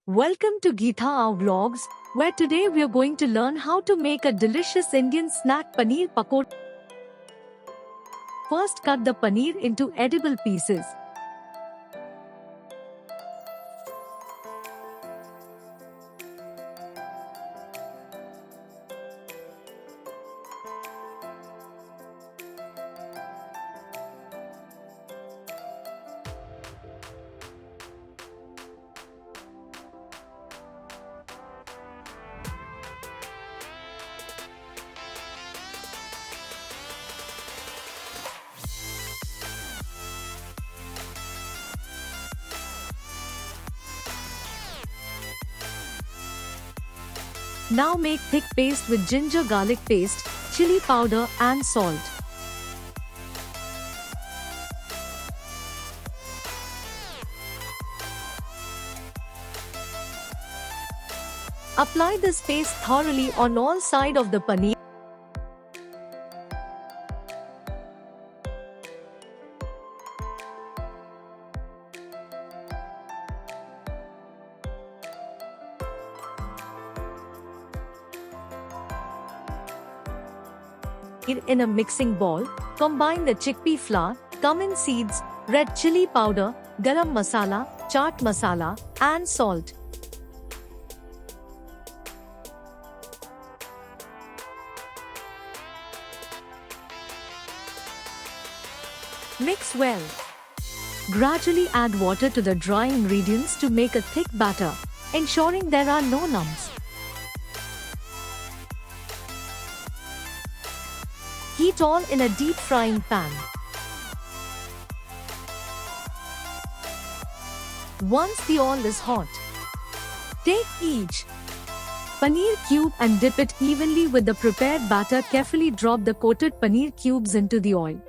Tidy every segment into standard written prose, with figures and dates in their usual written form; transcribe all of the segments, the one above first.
Welcome to Geetha Our Vlogs, where today we are going to learn how to make a delicious Indian snack paneer pakoda. First, cut the paneer into edible pieces. Now make thick paste with ginger garlic paste, chili powder and salt. Apply this paste thoroughly on all sides of the paneer. In a mixing bowl, combine the chickpea flour, cumin seeds, red chili powder, garam masala, chaat masala, and salt. Mix well. Gradually add water to the dry ingredients to make a thick batter, ensuring there are no lumps. Heat all in a deep frying pan. Once the oil is hot, take each paneer cube and dip it evenly with the prepared batter. Carefully drop the coated paneer cubes into the oil.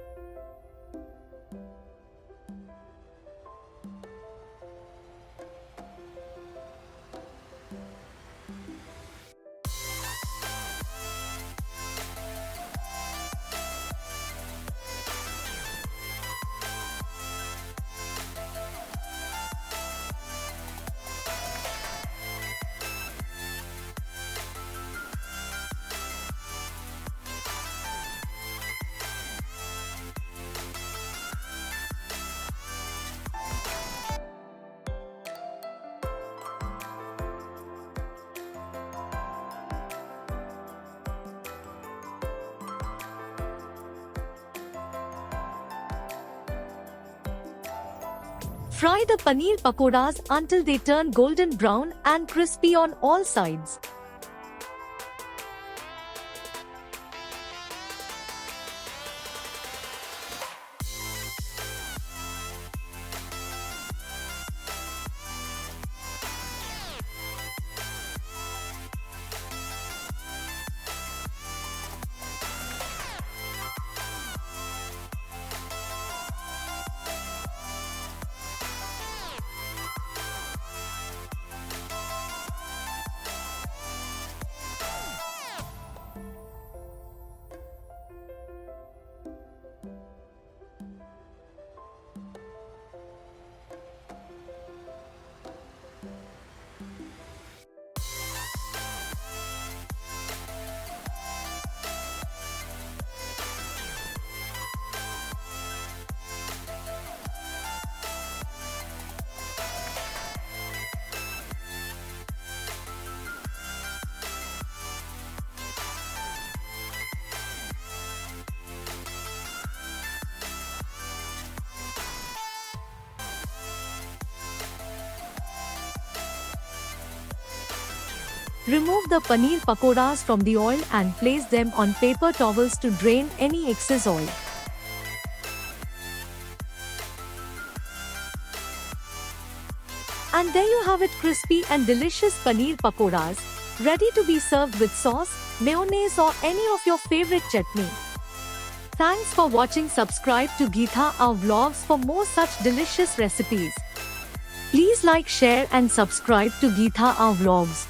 Fry the paneer pakodas until they turn golden brown and crispy on all sides. Remove the paneer pakodas from the oil and place them on paper towels to drain any excess oil. And there you have it, crispy and delicious paneer pakodas, ready to be served with sauce, mayonnaise or any of your favorite chutney. Thanks for watching. Subscribe to Geetha Our Vlogs for more such delicious recipes. Please like, share and subscribe to Geetha Our Vlogs.